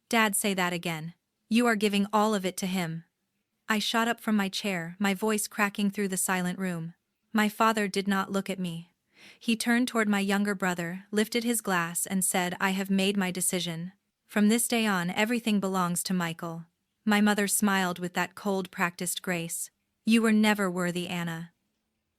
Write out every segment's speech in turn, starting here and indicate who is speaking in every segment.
Speaker 1: Dad, say that again. You are giving all of it to him. I shot up from my chair, my voice cracking through the silent room. My father did not look at me. He turned toward my younger brother, lifted his glass and said, I have made my decision. From this day on, everything belongs to Michael. My mother smiled with that cold, practiced grace. You were never worthy, Anna.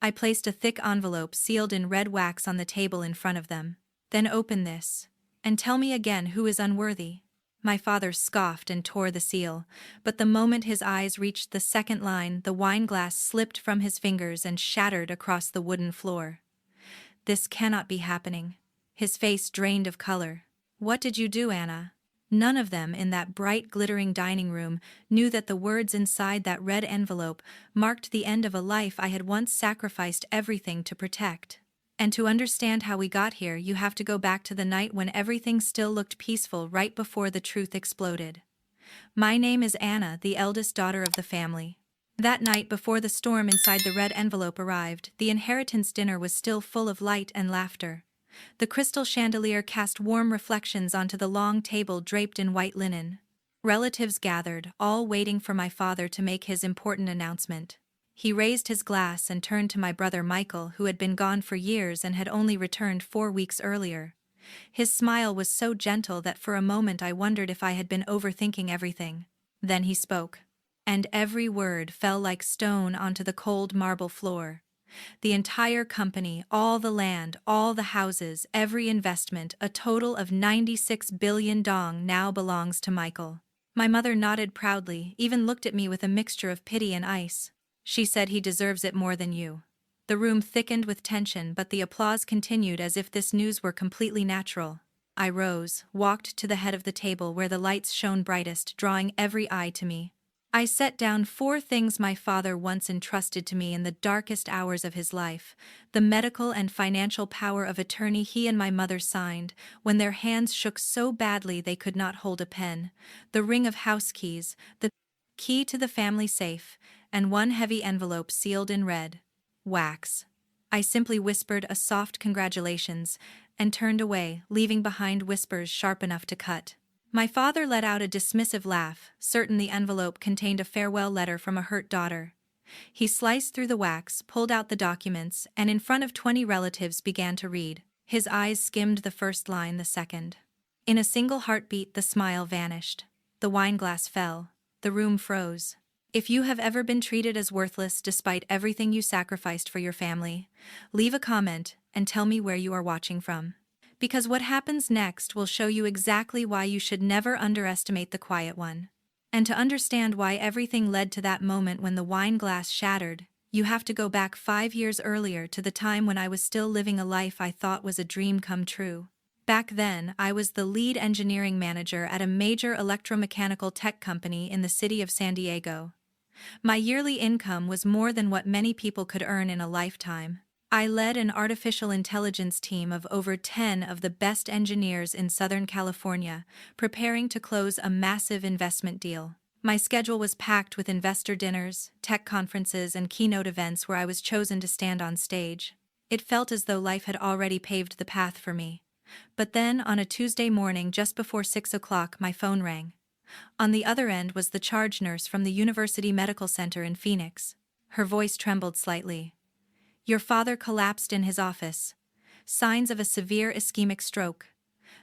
Speaker 1: I placed a thick envelope sealed in red wax on the table in front of them. Then open this. And tell me again who is unworthy. My father scoffed and tore the seal, but the moment his eyes reached the second line, the wineglass slipped from his fingers and shattered across the wooden floor. This cannot be happening. His face drained of color. What did you do, Anna? None of them in that bright, glittering dining room knew that the words inside that red envelope marked the end of a life I had once sacrificed everything to protect. And to understand how we got here, you have to go back to the night when everything still looked peaceful right before the truth exploded. My name is Anna, the eldest daughter of the family. That night before the storm inside the red envelope arrived, the inheritance dinner was still full of light and laughter. The crystal chandelier cast warm reflections onto the long table draped in white linen. Relatives gathered, all waiting for my father to make his important announcement. He raised his glass and turned to my brother Michael, who had been gone for years and had only returned 4 weeks earlier. His smile was so gentle that for a moment I wondered if I had been overthinking everything. Then he spoke. And every word fell like stone onto the cold marble floor. The entire company, all the land, all the houses, every investment, a total of 96 billion dong now belongs to Michael. My mother nodded proudly, even looked at me with a mixture of pity and ice. She said, he deserves it more than you. The room thickened with tension, but the applause continued as if this news were completely natural. I rose, walked to the head of the table where the lights shone brightest, drawing every eye to me. I set down 4 things my father once entrusted to me in the darkest hours of his life: the medical and financial power of attorney he and my mother signed when their hands shook so badly they could not hold a pen, the ring of house keys, the key to the family safe, and 1 heavy envelope sealed in red wax. I simply whispered a soft congratulations and turned away, leaving behind whispers sharp enough to cut. My father let out a dismissive laugh, certain the envelope contained a farewell letter from a hurt daughter. He sliced through the wax, pulled out the documents, and in front of 20 relatives began to read. His eyes skimmed the first line, the second. In a single heartbeat the smile vanished. The wineglass fell. The room froze. If you have ever been treated as worthless despite everything you sacrificed for your family, leave a comment and tell me where you are watching from. Because what happens next will show you exactly why you should never underestimate the quiet one. And to understand why everything led to that moment when the wine glass shattered, you have to go back 5 years earlier to the time when I was still living a life I thought was a dream come true. Back then, I was the lead engineering manager at a major electromechanical tech company in the city of San Diego. My yearly income was more than what many people could earn in a lifetime. I led an artificial intelligence team of over 10 of the best engineers in Southern California, preparing to close a massive investment deal. My schedule was packed with investor dinners, tech conferences, and keynote events where I was chosen to stand on stage. It felt as though life had already paved the path for me. But then, on a Tuesday morning just before 6 o'clock, my phone rang. On the other end was the charge nurse from the University Medical Center in Phoenix. Her voice trembled slightly. Your father collapsed in his office. Signs of a severe ischemic stroke.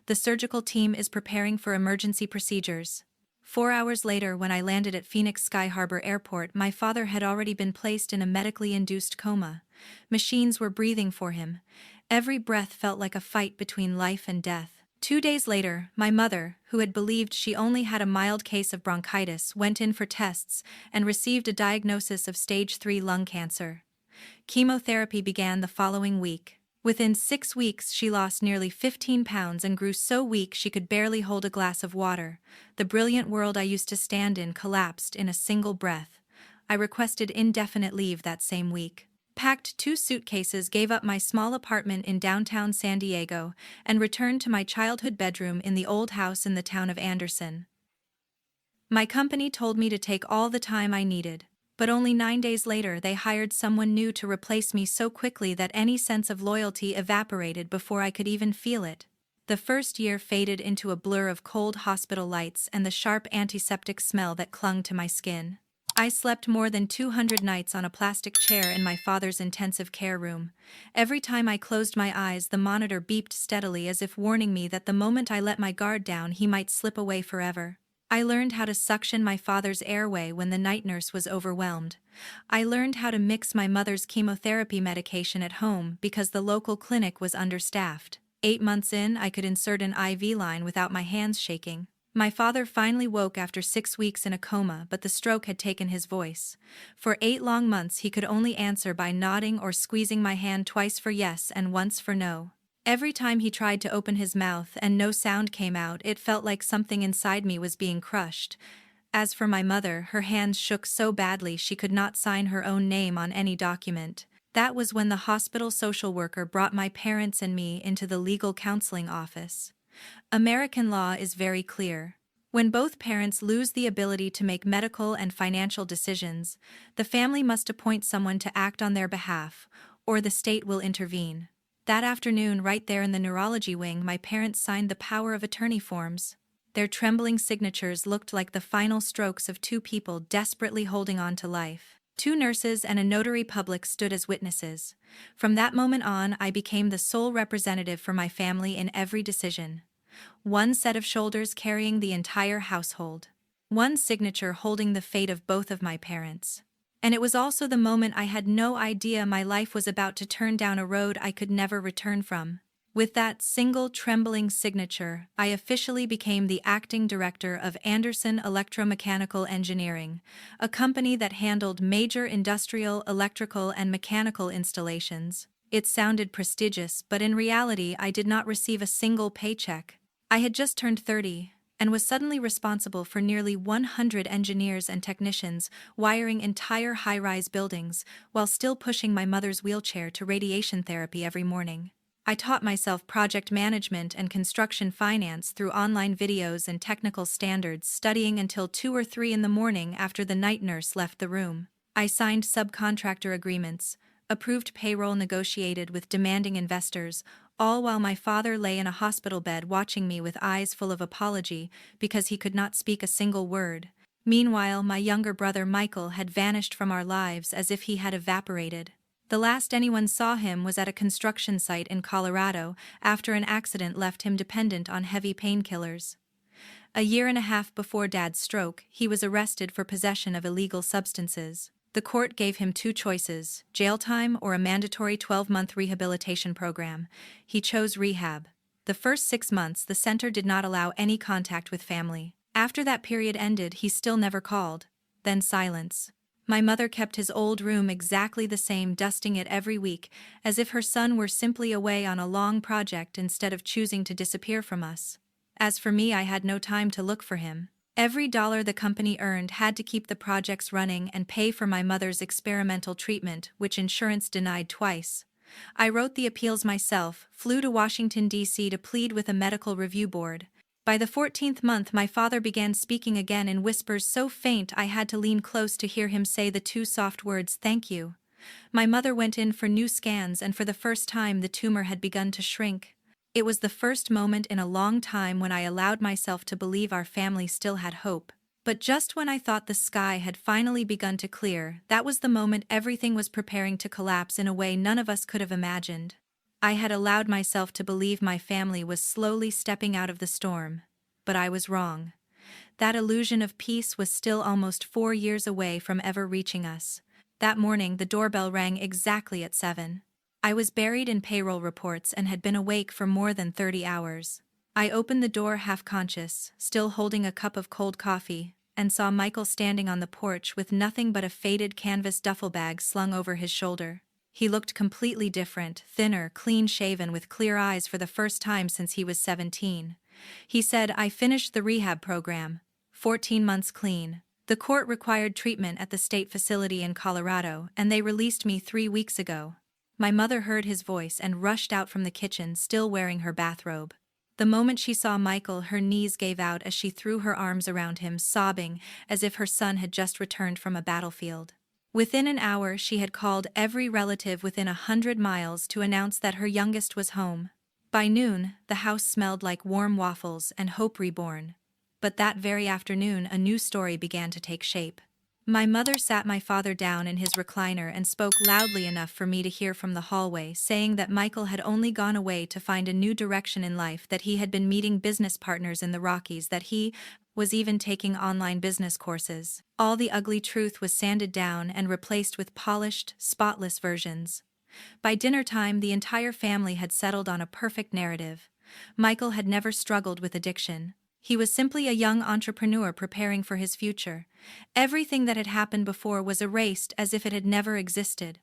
Speaker 1: The surgical team is preparing for emergency procedures. 4 hours later, when I landed at Phoenix Sky Harbor Airport, my father had already been placed in a medically induced coma. Machines were breathing for him. Every breath felt like a fight between life and death. 2 days later, my mother, who had believed she only had a mild case of bronchitis, went in for tests and received a diagnosis of stage 3 lung cancer. Chemotherapy began the following week. Within 6 weeks she lost nearly 15 pounds and grew so weak she could barely hold a glass of water. The brilliant world I used to stand in collapsed in a single breath. I requested indefinite leave that same week. Packed 2 suitcases, gave up my small apartment in downtown San Diego, and returned to my childhood bedroom in the old house in the town of Anderson. My company told me to take all the time I needed. But only 9 days later they hired someone new to replace me so quickly that any sense of loyalty evaporated before I could even feel it. The first year faded into a blur of cold hospital lights and the sharp antiseptic smell that clung to my skin. I slept more than 200 nights on a plastic chair in my father's intensive care room. Every time I closed my eyes, the monitor beeped steadily as if warning me that the moment I let my guard down, he might slip away forever. I learned how to suction my father's airway when the night nurse was overwhelmed. I learned how to mix my mother's chemotherapy medication at home because the local clinic was understaffed. 8 months in, I could insert an IV line without my hands shaking. My father finally woke after 6 weeks in a coma, but the stroke had taken his voice. For 8 long months he could only answer by nodding or squeezing my hand twice for yes and once for no. Every time he tried to open his mouth and no sound came out, it felt like something inside me was being crushed. As for my mother, her hands shook so badly she could not sign her own name on any document. That was when the hospital social worker brought my parents and me into the legal counseling office. American law is very clear. When both parents lose the ability to make medical and financial decisions, the family must appoint someone to act on their behalf, or the state will intervene. That afternoon, right there in the neurology wing, my parents signed the power of attorney forms. Their trembling signatures looked like the final strokes of two people desperately holding on to life. 2 nurses and a notary public stood as witnesses. From that moment on, I became the sole representative for my family in every decision. One set of shoulders carrying the entire household. One signature holding the fate of both of my parents. And it was also the moment I had no idea my life was about to turn down a road I could never return from. With that single trembling signature, I officially became the acting director of Anderson Electromechanical Engineering, a company that handled major industrial, electrical, and mechanical installations. It sounded prestigious, but in reality I did not receive a single paycheck. I had just turned 30, and was suddenly responsible for nearly 100 engineers and technicians wiring entire high-rise buildings, while still pushing my mother's wheelchair to radiation therapy every morning. I taught myself project management and construction finance through online videos and technical standards, studying until 2 or 3 in the morning after the night nurse left the room. I signed subcontractor agreements, approved payroll negotiated with demanding investors, all while my father lay in a hospital bed watching me with eyes full of apology because he could not speak a single word. Meanwhile, my younger brother Michael had vanished from our lives as if he had evaporated. The last anyone saw him was at a construction site in Colorado after an accident left him dependent on heavy painkillers. A year and a half before Dad's stroke, he was arrested for possession of illegal substances. The court gave him 2 choices: jail time or a mandatory 12-month rehabilitation program. He chose rehab. The first 6 months, the center did not allow any contact with family. After that period ended, he still never called. Then silence. My mother kept his old room exactly the same, dusting it every week, as if her son were simply away on a long project instead of choosing to disappear from us. As for me, I had no time to look for him. Every dollar the company earned had to keep the projects running and pay for my mother's experimental treatment, which insurance denied twice. I wrote the appeals myself, flew to Washington, D.C. to plead with a medical review board. By the 14th month, my father began speaking again in whispers so faint I had to lean close to hear him say the 2 soft words, "Thank you." My mother went in for new scans, and for the first time the tumor had begun to shrink. It was the first moment in a long time when I allowed myself to believe our family still had hope. But just when I thought the sky had finally begun to clear, that was the moment everything was preparing to collapse in a way none of us could have imagined. I had allowed myself to believe my family was slowly stepping out of the storm, but I was wrong. That illusion of peace was still almost 4 years away from ever reaching us. That morning the doorbell rang exactly at 7. I was buried in payroll reports and had been awake for more than 30 hours. I opened the door half-conscious, still holding a cup of cold coffee, and saw Michael standing on the porch with nothing but a faded canvas duffel bag slung over his shoulder. He looked completely different, thinner, clean-shaven, with clear eyes for the first time since he was 17. He said, "I finished the rehab program. 14 months clean. The court required treatment at the state facility in Colorado, and they released me 3 weeks ago." My mother heard his voice and rushed out from the kitchen, still wearing her bathrobe. The moment she saw Michael, her knees gave out as she threw her arms around him, sobbing as if her son had just returned from a battlefield. Within an hour, she had called every relative within 100 miles to announce that her youngest was home. By noon, the house smelled like warm waffles and hope reborn. But that very afternoon, a new story began to take shape. My mother sat my father down in his recliner and spoke loudly enough for me to hear from the hallway, saying that Michael had only gone away to find a new direction in life, that he had been meeting business partners in the Rockies, that he was even taking online business courses. All the ugly truth was sanded down and replaced with polished, spotless versions. By dinner time, the entire family had settled on a perfect narrative. Michael had never struggled with addiction. He was simply a young entrepreneur preparing for his future. Everything that had happened before was erased as if it had never existed.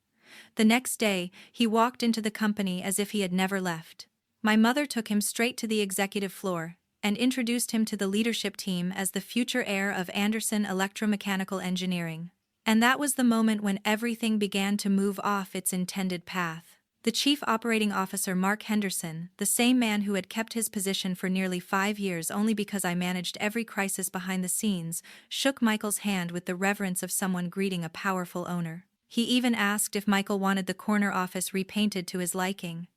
Speaker 1: The next day, he walked into the company as if he had never left. My mother took him straight to the executive floor and introduced him to the leadership team as the future heir of Anderson Electromechanical Engineering. And that was the moment when everything began to move off its intended path. The chief operating officer, Mark Henderson, the same man who had kept his position for nearly 5 years only because I managed every crisis behind the scenes, shook Michael's hand with the reverence of someone greeting a powerful owner. He even asked if Michael wanted the corner office repainted to his liking.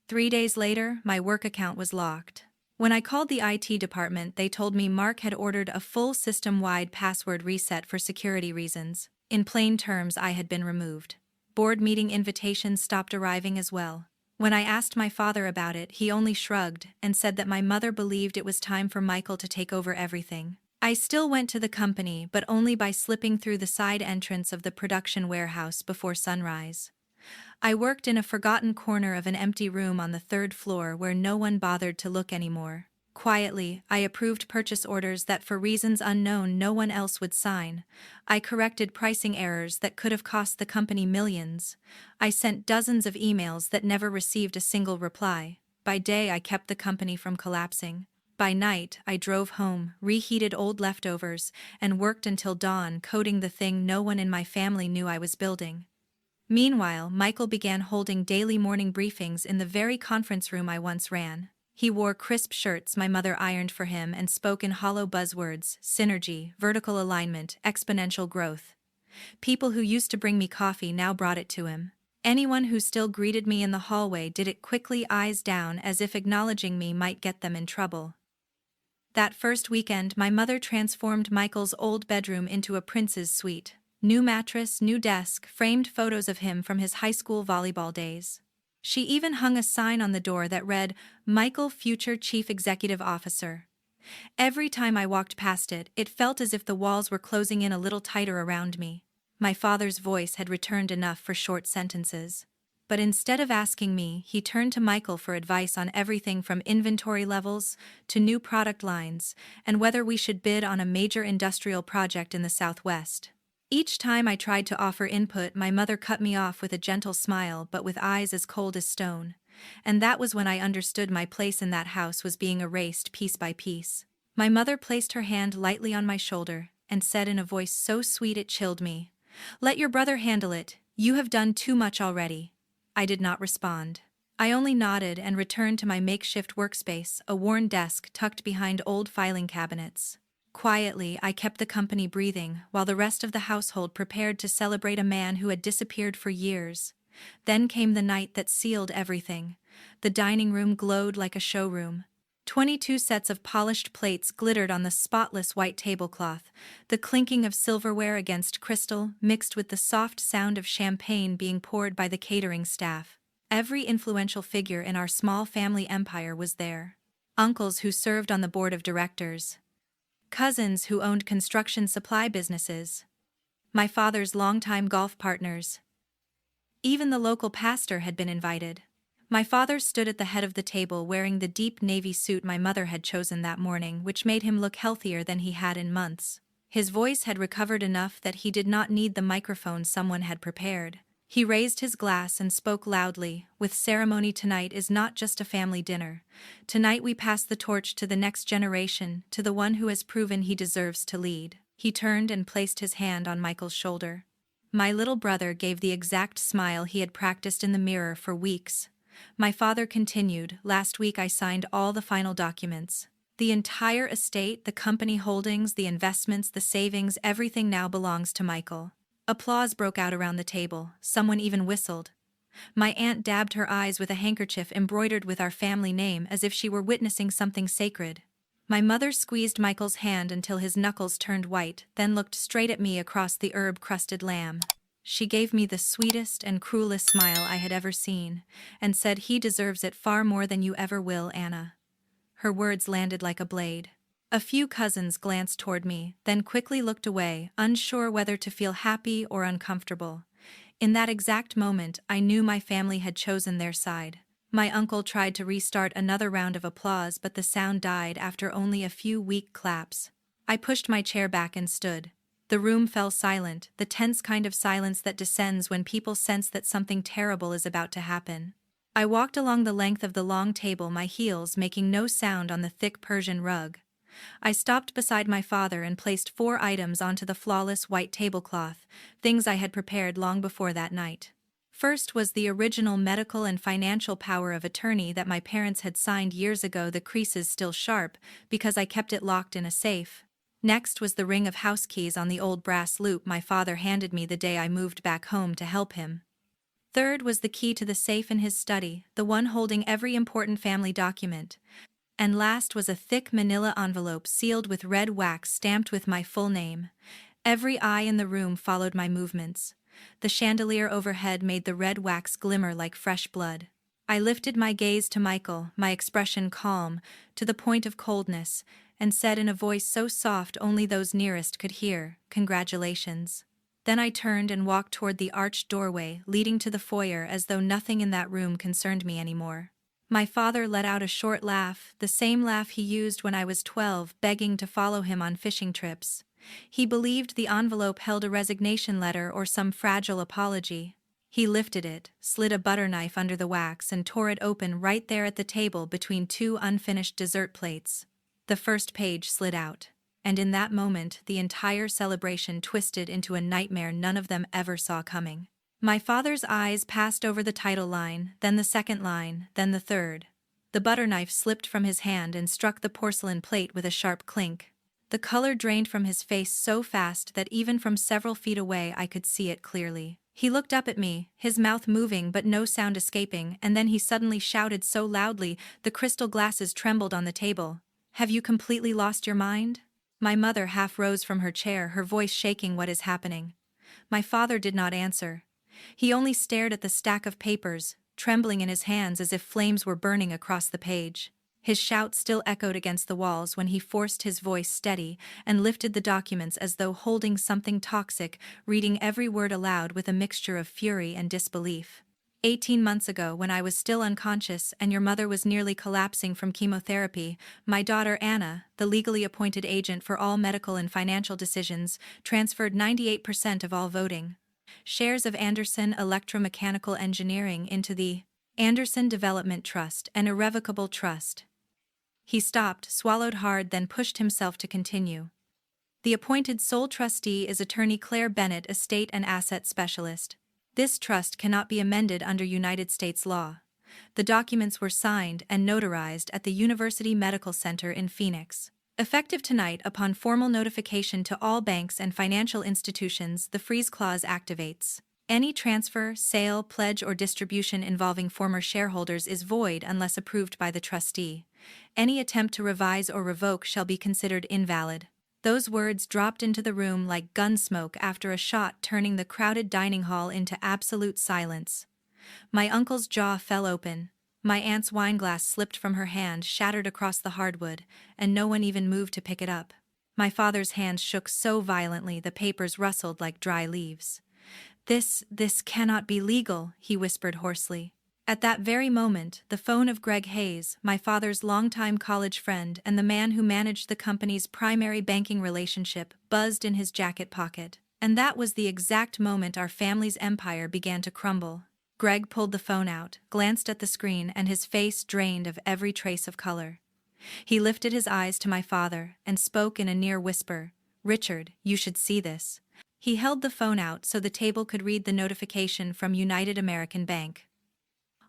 Speaker 1: 3 days later, my work account was locked. When I called the IT department, they told me Mark had ordered a full system-wide password reset for security reasons. In plain terms, I had been removed. Board meeting invitations stopped arriving as well. When I asked my father about it, he only shrugged and said that my mother believed it was time for Michael to take over everything. I still went to the company, but only by slipping through the side entrance of the production warehouse before sunrise. I worked in a forgotten corner of an empty room on the 3rd floor where no one bothered to look anymore. Quietly, I approved purchase orders that for reasons unknown no one else would sign. I corrected pricing errors that could have cost the company millions. I sent dozens of emails that never received a single reply. By day, I kept the company from collapsing. By night, I drove home, reheated old leftovers, and worked until dawn coding the thing no one in my family knew I was building. Meanwhile, Michael began holding daily morning briefings in the very conference room I once ran. He wore crisp shirts my mother ironed for him and spoke in hollow buzzwords: synergy, vertical alignment, exponential growth. People who used to bring me coffee now brought it to him. Anyone who still greeted me in the hallway did it quickly, eyes down, as if acknowledging me might get them in trouble. That first weekend, my mother transformed Michael's old bedroom into a prince's suite. New mattress, new desk, framed photos of him from his high school volleyball days. She even hung a sign on the door that read, "Michael, future Chief Executive Officer." Every time I walked past it, it felt as if the walls were closing in a little tighter around me. My father's voice had returned enough for short sentences. But instead of asking me, he turned to Michael for advice on everything from inventory levels to new product lines and whether we should bid on a major industrial project in the Southwest. Each time I tried to offer input, my mother cut me off with a gentle smile but with eyes as cold as stone. And that was when I understood my place in that house was being erased piece by piece. My mother placed her hand lightly on my shoulder and said in a voice so sweet it chilled me, "Let your brother handle it. You have done too much already." I did not respond. I only nodded and returned to my makeshift workspace, a worn desk tucked behind old filing cabinets. Quietly, I kept the company breathing, while the rest of the household prepared to celebrate a man who had disappeared for years. Then came the night that sealed everything. The dining room glowed like a showroom. 22 sets of polished plates glittered on the spotless white tablecloth, the clinking of silverware against crystal mixed with the soft sound of champagne being poured by the catering staff. Every influential figure in our small family empire was there. Uncles who served on the board of directors. Cousins who owned construction supply businesses. My father's longtime golf partners. Even the local pastor had been invited. My father stood at the head of the table wearing the deep navy suit my mother had chosen that morning, which made him look healthier than he had in months. His voice had recovered enough that he did not need the microphone someone had prepared. He raised his glass and spoke loudly, "With ceremony, tonight is not just a family dinner. Tonight we pass the torch to the next generation, to the one who has proven he deserves to lead." He turned and placed his hand on Michael's shoulder. My little brother gave the exact smile he had practiced in the mirror for weeks. My father continued, "Last week I signed all the final documents. The entire estate, the company holdings, the investments, the savings, everything now belongs to Michael." Applause broke out around the table. Someone even whistled. My aunt dabbed her eyes with a handkerchief embroidered with our family name as if she were witnessing something sacred. My mother squeezed Michael's hand until his knuckles turned white, then looked straight at me across the herb-crusted lamb. She gave me the sweetest and cruelest smile I had ever seen, and said, "He deserves it far more than you ever will, Anna." Her words landed like a blade. A few cousins glanced toward me, then quickly looked away, unsure whether to feel happy or uncomfortable. In that exact moment, I knew my family had chosen their side. My uncle tried to restart another round of applause, but the sound died after only a few weak claps. I pushed my chair back and stood. The room fell silent, the tense kind of silence that descends when people sense that something terrible is about to happen. I walked along the length of the long table, my heels making no sound on the thick Persian rug. I stopped beside my father and placed 4 items onto the flawless white tablecloth, things I had prepared long before that night. First was the original medical and financial power of attorney that my parents had signed years ago, the creases still sharp, because I kept it locked in a safe. Next was the ring of house keys on the old brass loop my father handed me the day I moved back home to help him. Third was the key to the safe in his study, the one holding every important family document. And last was a thick manila envelope sealed with red wax stamped with my full name. Every eye in the room followed my movements. The chandelier overhead made the red wax glimmer like fresh blood. I lifted my gaze to Michael, my expression calm, to the point of coldness, and said in a voice so soft only those nearest could hear, "Congratulations." Then I turned and walked toward the arched doorway leading to the foyer as though nothing in that room concerned me anymore. My father let out a short laugh, the same laugh he used when I was 12, begging to follow him on fishing trips. He believed the envelope held a resignation letter or some fragile apology. He lifted it, slid a butter knife under the wax and tore it open right there at the table between 2 unfinished dessert plates. The first page slid out, and in that moment the entire celebration twisted into a nightmare none of them ever saw coming. My father's eyes passed over the title line, then the second line, then the third. The butter knife slipped from his hand and struck the porcelain plate with a sharp clink. The color drained from his face so fast that even from several feet away I could see it clearly. He looked up at me, his mouth moving but no sound escaping, and then he suddenly shouted so loudly the crystal glasses trembled on the table, "Have you completely lost your mind?" My mother half rose from her chair, her voice shaking. "What is happening?" My father did not answer. He only stared at the stack of papers, trembling in his hands as if flames were burning across the page. His shout still echoed against the walls when he forced his voice steady and lifted the documents as though holding something toxic, reading every word aloud with a mixture of fury and disbelief. 18 months ago, when I was still unconscious and your mother was nearly collapsing from chemotherapy, my daughter Anna, the legally appointed agent for all medical and financial decisions, transferred 98% of all voting shares of Anderson Electromechanical Engineering into the Anderson Development Trust, an irrevocable trust. He stopped, swallowed hard, then pushed himself to continue. The appointed sole trustee is attorney Claire Bennett, estate and asset specialist. This trust cannot be amended under United States law. The documents were signed and notarized at the University Medical Center in Phoenix. Effective tonight, upon formal notification to all banks and financial institutions, the freeze clause activates. Any transfer, sale, pledge, or distribution involving former shareholders is void unless approved by the trustee. Any attempt to revise or revoke shall be considered invalid. Those words dropped into the room like gun smoke after a shot, turning the crowded dining hall into absolute silence. My uncle's jaw fell open. My aunt's wineglass slipped from her hand, shattered across the hardwood, and no one even moved to pick it up. My father's hands shook so violently the papers rustled like dry leaves. This cannot be legal," he whispered hoarsely. At that very moment, the phone of Greg Hayes, my father's longtime college friend and the man who managed the company's primary banking relationship, buzzed in his jacket pocket. And that was the exact moment our family's empire began to crumble. Greg pulled the phone out, glanced at the screen, and his face drained of every trace of color. He lifted his eyes to my father and spoke in a near whisper, "Richard, you should see this." He held the phone out so the table could read the notification from United American Bank.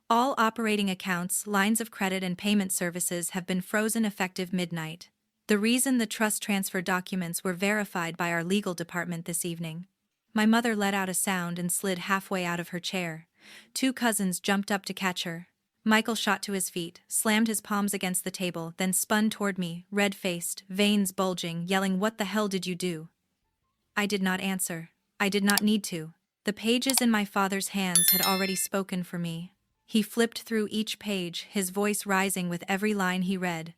Speaker 1: "All operating accounts, lines of credit and payment services have been frozen effective midnight. The reason the trust transfer documents were verified by our legal department this evening." My mother let out a sound and slid halfway out of her chair. Two cousins jumped up to catch her. Michael shot to his feet, slammed his palms against the table, then spun toward me, red-faced, veins bulging, yelling, "What the hell did you do?" I did not answer. I did not need to. The pages in my father's hands had already spoken for me. He flipped through each page, his voice rising with every line he read.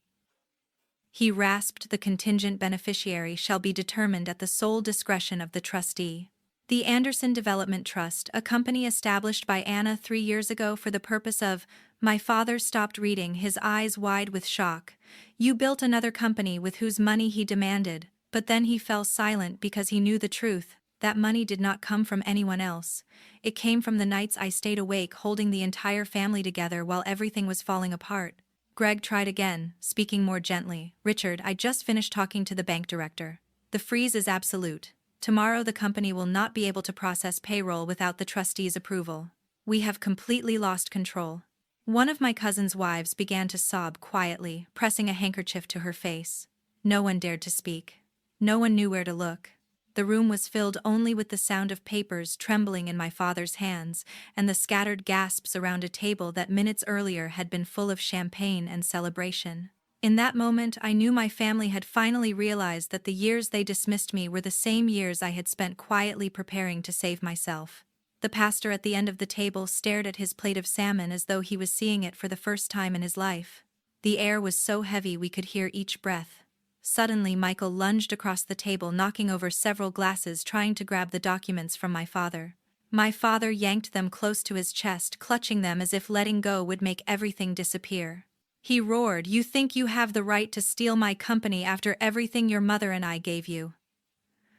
Speaker 1: He rasped, "The contingent beneficiary shall be determined at the sole discretion of the trustee. The Anderson Development Trust, a company established by Anna 3 years ago for the purpose of—" My father stopped reading, his eyes wide with shock. "You built another company with whose money he demanded," but then he fell silent because he knew the truth. That money did not come from anyone else. It came from the nights I stayed awake holding the entire family together while everything was falling apart. Greg tried again, speaking more gently. "Richard, I just finished talking to the bank director. The freeze is absolute. Tomorrow the company will not be able to process payroll without the trustees' approval. We have completely lost control." One of my cousin's wives began to sob quietly, pressing a handkerchief to her face. No one dared to speak. No one knew where to look. The room was filled only with the sound of papers trembling in my father's hands and the scattered gasps around a table that minutes earlier had been full of champagne and celebration. In that moment, I knew my family had finally realized that the years they dismissed me were the same years I had spent quietly preparing to save myself. The pastor at the end of the table stared at his plate of salmon as though he was seeing it for the first time in his life. The air was so heavy we could hear each breath. Suddenly, Michael lunged across the table, knocking over several glasses, trying to grab the documents from my father. My father yanked them close to his chest, clutching them as if letting go would make everything disappear. He roared, "You think you have the right to steal my company after everything your mother and I gave you?"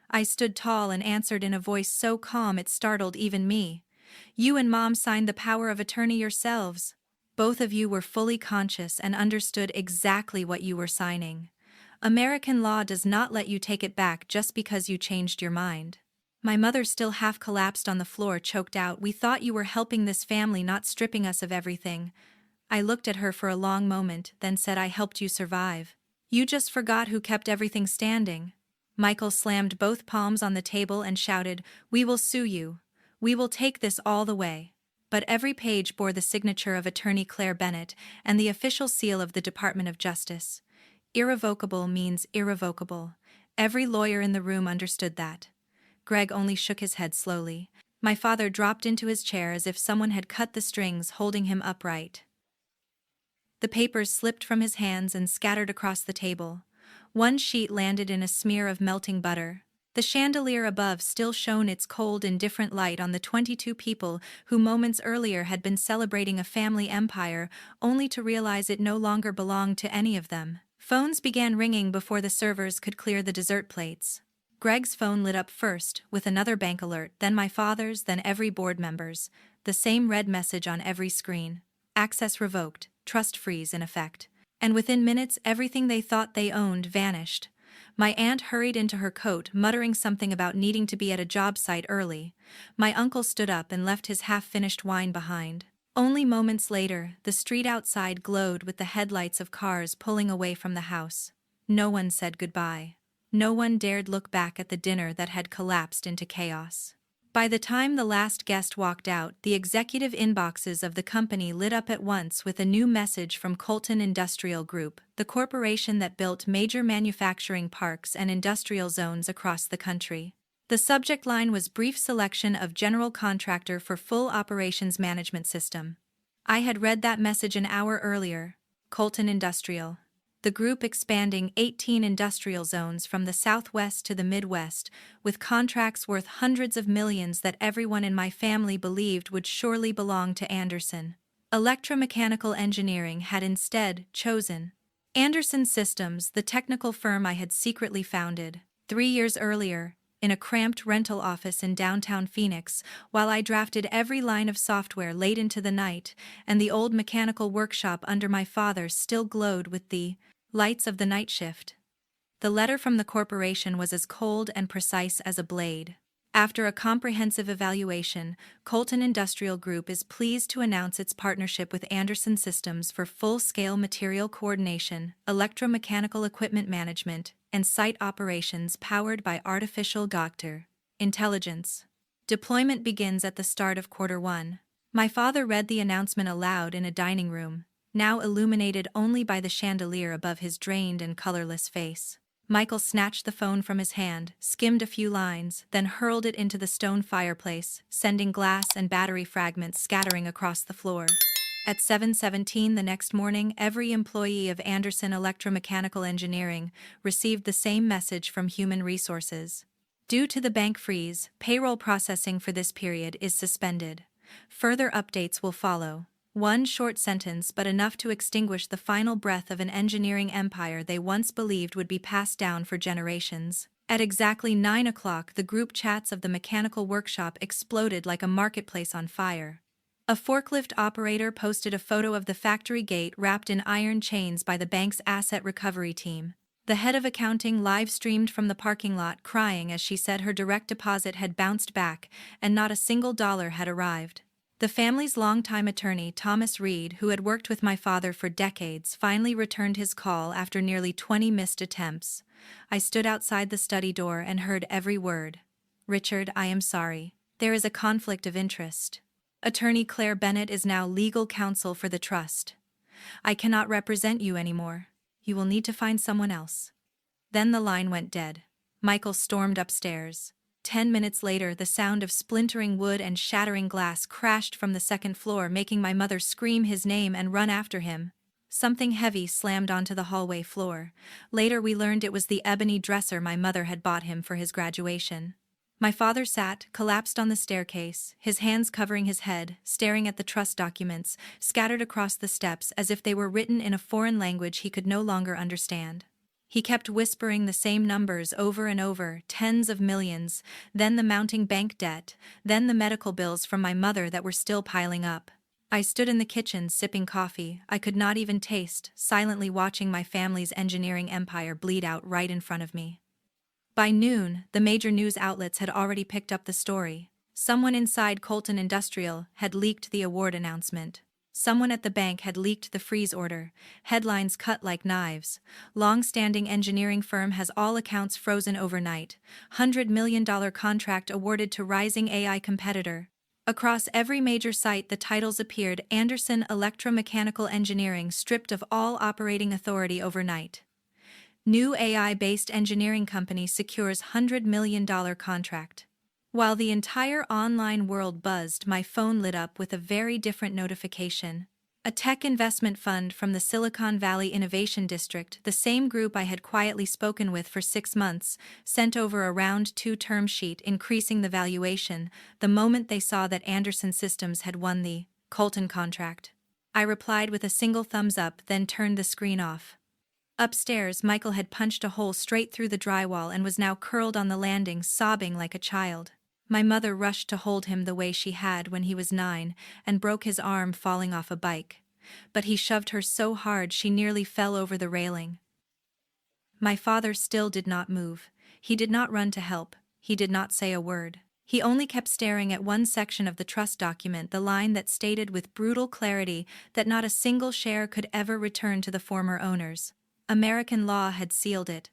Speaker 1: I stood tall and answered in a voice so calm it startled even me. "You and Mom signed the power of attorney yourselves. Both of you were fully conscious and understood exactly what you were signing. American law does not let you take it back just because you changed your mind." My mother still half collapsed on the floor, choked out, "We thought you were helping this family, not stripping us of everything." I looked at her for a long moment, then said, "I helped you survive. You just forgot who kept everything standing." Michael slammed both palms on the table and shouted, "We will sue you. We will take this all the way." But every page bore the signature of Attorney Claire Bennett and the official seal of the Department of Justice. Irrevocable means irrevocable. Every lawyer in the room understood that. Greg only shook his head slowly. My father dropped into his chair as if someone had cut the strings holding him upright. The papers slipped from his hands and scattered across the table. One sheet landed in a smear of melting butter. The chandelier above still shone its cold, indifferent light on the 22 people who moments earlier had been celebrating a family empire, only to realize it no longer belonged to any of them. Phones began ringing before the servers could clear the dessert plates. Greg's phone lit up first, with another bank alert, then my father's, then every board member's. The same red message on every screen. Access revoked, trust freeze in effect. And within minutes everything they thought they owned vanished. My aunt hurried into her coat, muttering something about needing to be at a job site early. My uncle stood up and left his half-finished wine behind. Only moments later, the street outside glowed with the headlights of cars pulling away from the house. No one said goodbye. No one dared look back at the dinner that had collapsed into chaos. By the time the last guest walked out, the executive inboxes of the company lit up at once with a new message from Colton Industrial Group, the corporation that built major manufacturing parks and industrial zones across the country. The subject line was "Brief selection of general contractor for full operations management system." I had read that message an hour earlier. Colton Industrial. The group expanding 18 industrial zones from the Southwest to the Midwest, with contracts worth hundreds of millions that everyone in my family believed would surely belong to Anderson. Electromechanical engineering had instead chosen Anderson Systems, the technical firm I had secretly founded 3 years earlier, in a cramped rental office in downtown Phoenix, while I drafted every line of software late into the night, and the old mechanical workshop under my father still glowed with the lights of the night shift. The letter from the corporation was as cold and precise as a blade. After a comprehensive evaluation, Colton Industrial Group is pleased to announce its partnership with Anderson Systems for full-scale material coordination, electromechanical equipment management, and site operations powered by artificial intelligence. Deployment begins at the start of Q1. My father read the announcement aloud in a dining room, now illuminated only by the chandelier above his drained and colorless face. Michael snatched the phone from his hand, skimmed a few lines, then hurled it into the stone fireplace, sending glass and battery fragments scattering across the floor. At 7:17 the next morning, every employee of Anderson Electromechanical Engineering received the same message from Human Resources. Due to the bank freeze, payroll processing for this period is suspended. Further updates will follow. One short sentence, but enough to extinguish the final breath of an engineering empire they once believed would be passed down for generations. At exactly 9 o'clock, the group chats of the mechanical workshop exploded like a marketplace on fire. A forklift operator posted a photo of the factory gate wrapped in iron chains by the bank's asset recovery team. The head of accounting live-streamed from the parking lot crying as she said her direct deposit had bounced back and not a single dollar had arrived. The family's longtime attorney, Thomas Reed, who had worked with my father for decades, finally returned his call after nearly 20 missed attempts. I stood outside the study door and heard every word. "Richard, I am sorry. There is a conflict of interest. Attorney Claire Bennett is now legal counsel for the trust. I cannot represent you anymore. You will need to find someone else." Then the line went dead. Michael stormed upstairs. 10 minutes later, the sound of splintering wood and shattering glass crashed from the second floor, making my mother scream his name and run after him. Something heavy slammed onto the hallway floor. Later we learned it was the ebony dresser my mother had bought him for his graduation. My father sat, collapsed on the staircase, his hands covering his head, staring at the trust documents, scattered across the steps as if they were written in a foreign language he could no longer understand. He kept whispering the same numbers over and over, tens of millions, then the mounting bank debt, then the medical bills from my mother that were still piling up. I stood in the kitchen sipping coffee I could not even taste, silently watching my family's engineering empire bleed out right in front of me. By noon, the major news outlets had already picked up the story. Someone inside Colton Industrial had leaked the award announcement. Someone at the bank had leaked the freeze order, headlines cut like knives. Long-standing engineering firm has all accounts frozen overnight. $100 million contract awarded to rising AI competitor. Across every major site the titles appeared: Anderson Electromechanical Engineering stripped of all operating authority overnight. New AI-based engineering company secures $100 million contract. While the entire online world buzzed, my phone lit up with a very different notification. A tech investment fund from the Silicon Valley Innovation District, the same group I had quietly spoken with for 6 months, sent over a round 2 term sheet increasing the valuation the moment they saw that Anderson Systems had won the Colton contract. I replied with a single thumbs up, then turned the screen off. Upstairs, Michael had punched a hole straight through the drywall and was now curled on the landing, sobbing like a child. My mother rushed to hold him the way she had when he was 9 and broke his arm falling off a bike. But he shoved her so hard she nearly fell over the railing. My father still did not move. He did not run to help. He did not say a word. He only kept staring at one section of the trust document, the line that stated with brutal clarity that not a single share could ever return to the former owners. American law had sealed it.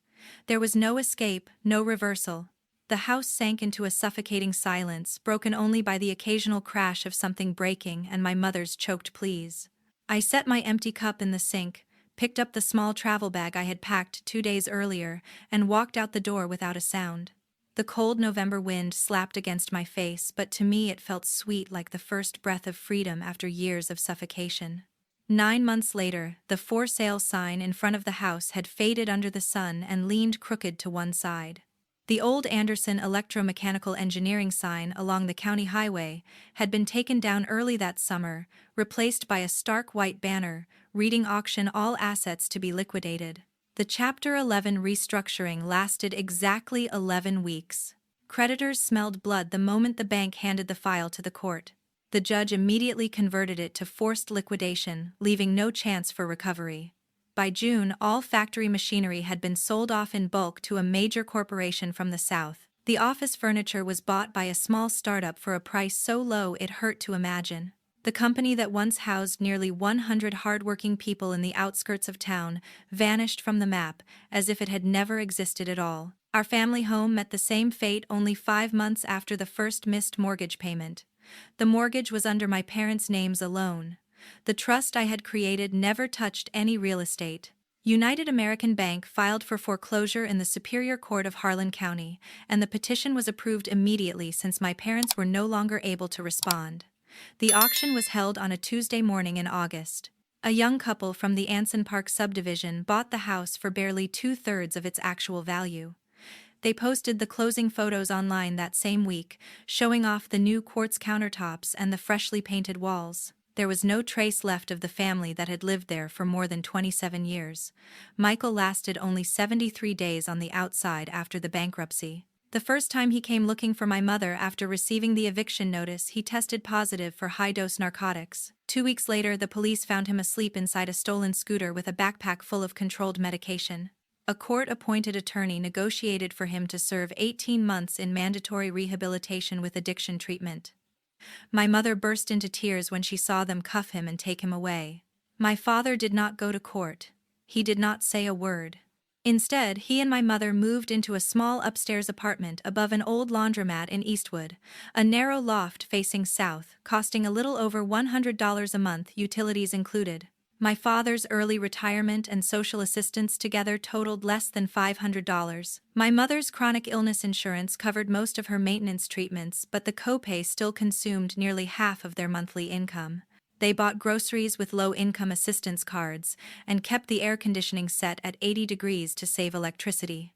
Speaker 1: There was no escape, no reversal. The house sank into a suffocating silence, broken only by the occasional crash of something breaking and my mother's choked pleas. I set my empty cup in the sink, picked up the small travel bag I had packed 2 days earlier, and walked out the door without a sound. The cold November wind slapped against my face, but to me it felt sweet, like the first breath of freedom after years of suffocation. 9 months later, the for sale sign in front of the house had faded under the sun and leaned crooked to one side. The old Anderson Electromechanical Engineering sign along the county highway had been taken down early that summer, replaced by a stark white banner reading "Auction all assets to be liquidated." The Chapter 11 restructuring lasted exactly 11 weeks. Creditors smelled blood the moment the bank handed the file to the court. The judge immediately converted it to forced liquidation, leaving no chance for recovery. By June, all factory machinery had been sold off in bulk to a major corporation from the South. The office furniture was bought by a small startup for a price so low it hurt to imagine. The company that once housed nearly 100 hardworking people in the outskirts of town vanished from the map as if it had never existed at all. Our family home met the same fate only 5 months after the first missed mortgage payment. The mortgage was under my parents' names alone. The trust I had created never touched any real estate. United American Bank filed for foreclosure in the Superior Court of Harlan County, and the petition was approved immediately since my parents were no longer able to respond. The auction was held on a Tuesday morning in August. A young couple from the Anson Park subdivision bought the house for barely 2/3 of its actual value. They posted the closing photos online that same week, showing off the new quartz countertops and the freshly painted walls. There was no trace left of the family that had lived there for more than 27 years. Michael lasted only 73 days on the outside after the bankruptcy. The first time he came looking for my mother after receiving the eviction notice, he tested positive for high-dose narcotics. 2 weeks later, the police found him asleep inside a stolen scooter with a backpack full of controlled medication. A court-appointed attorney negotiated for him to serve 18 months in mandatory rehabilitation with addiction treatment. My mother burst into tears when she saw them cuff him and take him away. My father did not go to court. He did not say a word. Instead, he and my mother moved into a small upstairs apartment above an old laundromat in Eastwood, a narrow loft facing south, costing a little over $100 a month, utilities included. My father's early retirement and social assistance together totaled less than $500. My mother's chronic illness insurance covered most of her maintenance treatments, but the copay still consumed nearly half of their monthly income. They bought groceries with low-income assistance cards and kept the air conditioning set at 80 degrees to save electricity.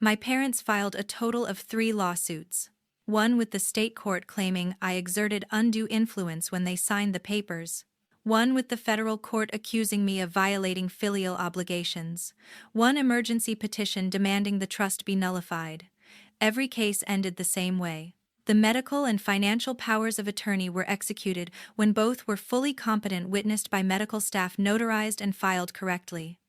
Speaker 1: My parents filed a total of 3 lawsuits. One with the state court claiming I exerted undue influence when they signed the papers. One with the federal court accusing me of violating filial obligations. One emergency petition demanding the trust be nullified. Every case ended the same way. The medical and financial powers of attorney were executed when both were fully competent, witnessed by medical staff, notarized and filed correctly.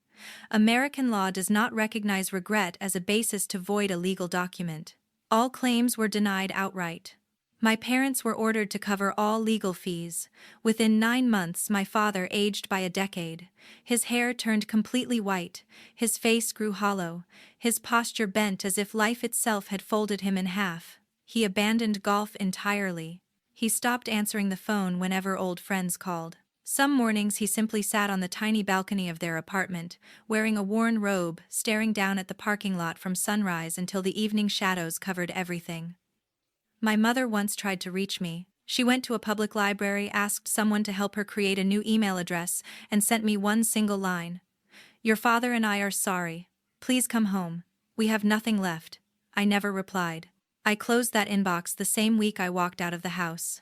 Speaker 1: American law does not recognize regret as a basis to void a legal document. All claims were denied outright. My parents were ordered to cover all legal fees. Within 9 months, my father aged by a decade. His hair turned completely white, his face grew hollow, his posture bent as if life itself had folded him in half. He abandoned golf entirely. He stopped answering the phone whenever old friends called. Some mornings he simply sat on the tiny balcony of their apartment, wearing a worn robe, staring down at the parking lot from sunrise until the evening shadows covered everything. My mother once tried to reach me. She went to a public library, asked someone to help her create a new email address, and sent me one single line. "Your father and I are sorry. Please come home. We have nothing left." I never replied. I closed that inbox the same week I walked out of the house.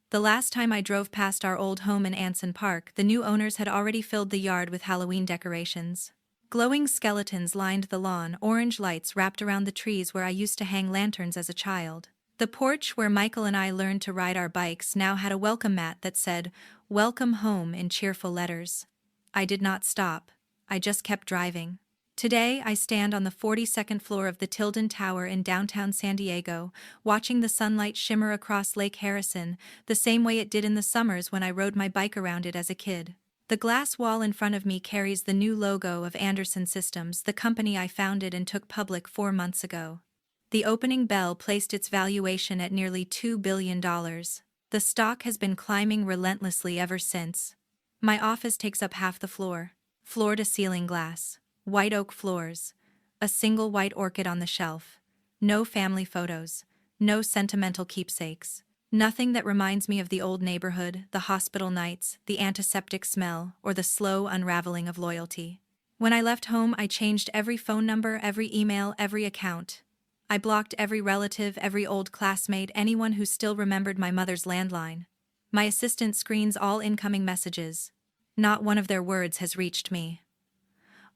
Speaker 1: The last time I drove past our old home in Anson Park, the new owners had already filled the yard with Halloween decorations. Glowing skeletons lined the lawn, orange lights wrapped around the trees where I used to hang lanterns as a child. The porch where Michael and I learned to ride our bikes now had a welcome mat that said, "Welcome home," in cheerful letters. I did not stop. I just kept driving. Today, I stand on the 42nd floor of the Tilden Tower in downtown San Diego, watching the sunlight shimmer across Lake Harrison, the same way it did in the summers when I rode my bike around it as a kid. The glass wall in front of me carries the new logo of Anderson Systems, the company I founded and took public 4 months ago. The opening bell placed its valuation at nearly $2 billion. The stock has been climbing relentlessly ever since. My office takes up half the floor. Floor-to-ceiling glass. White oak floors. A single white orchid on the shelf. No family photos. No sentimental keepsakes. Nothing that reminds me of the old neighborhood, the hospital nights, the antiseptic smell, or the slow unraveling of loyalty. When I left home, I changed every phone number, every email, every account. I blocked every relative, every old classmate, anyone who still remembered my mother's landline. My assistant screens all incoming messages. Not one of their words has reached me.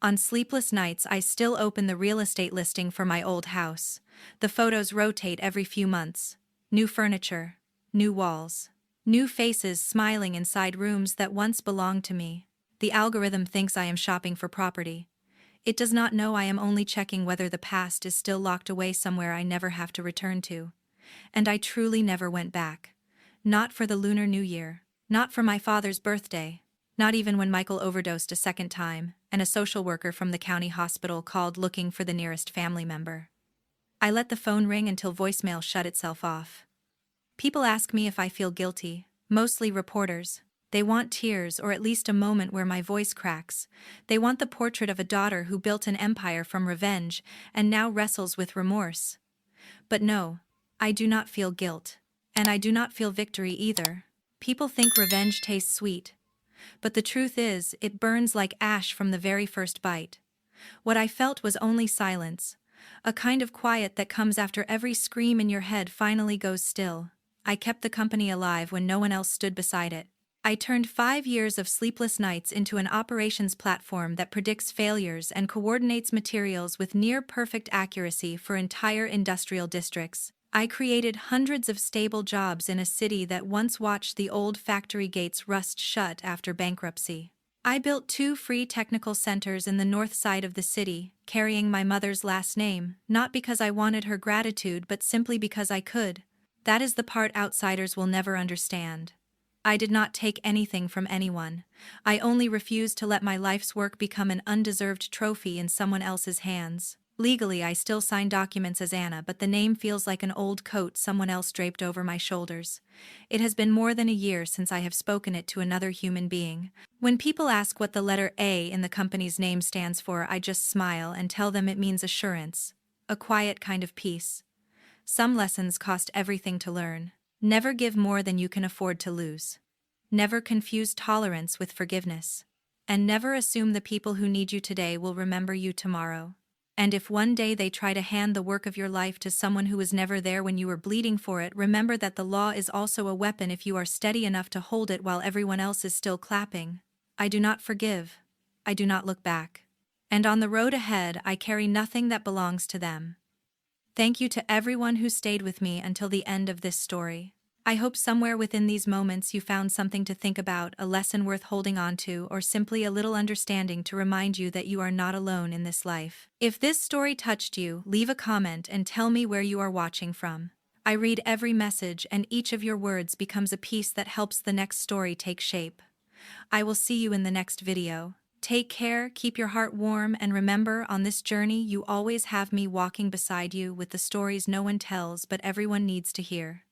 Speaker 1: On sleepless nights, I still open the real estate listing for my old house. The photos rotate every few months. New furniture, new walls, new faces smiling inside rooms that once belonged to me. The algorithm thinks I am shopping for property. It does not know I am only checking whether the past is still locked away somewhere I never have to return to. And I truly never went back. Not for the Lunar New Year. Not for my father's birthday. Not even when Michael overdosed a second time, and a social worker from the county hospital called looking for the nearest family member. I let the phone ring until voicemail shut itself off. People ask me if I feel guilty, mostly reporters. They want tears or at least a moment where my voice cracks. They want the portrait of a daughter who built an empire from revenge and now wrestles with remorse. But no, I do not feel guilt. And I do not feel victory either. People think revenge tastes sweet. But the truth is, it burns like ash from the very first bite. What I felt was only silence. A kind of quiet that comes after every scream in your head finally goes still. I kept the company alive when no one else stood beside it. I turned 5 years of sleepless nights into an operations platform that predicts failures and coordinates materials with near-perfect accuracy for entire industrial districts. I created hundreds of stable jobs in a city that once watched the old factory gates rust shut after bankruptcy. I built 2 free technical centers in the north side of the city, carrying my mother's last name, not because I wanted her gratitude but simply because I could. That is the part outsiders will never understand. I did not take anything from anyone. I only refused to let my life's work become an undeserved trophy in someone else's hands. Legally, I still sign documents as Anna, but the name feels like an old coat someone else draped over my shoulders. It has been more than a year since I have spoken it to another human being. When people ask what the letter A in the company's name stands for, I just smile and tell them it means assurance, a quiet kind of peace. Some lessons cost everything to learn. Never give more than you can afford to lose. Never confuse tolerance with forgiveness. And never assume the people who need you today will remember you tomorrow. And if one day they try to hand the work of your life to someone who was never there when you were bleeding for it, remember that the law is also a weapon if you are steady enough to hold it while everyone else is still clapping. I do not forgive. I do not look back. And on the road ahead, I carry nothing that belongs to them. Thank you to everyone who stayed with me until the end of this story. I hope somewhere within these moments you found something to think about, a lesson worth holding on to, or simply a little understanding to remind you that you are not alone in this life. If this story touched you, leave a comment and tell me where you are watching from. I read every message, and each of your words becomes a piece that helps the next story take shape. I will see you in the next video. Take care, keep your heart warm, and remember, on this journey you always have me walking beside you with the stories no one tells but everyone needs to hear.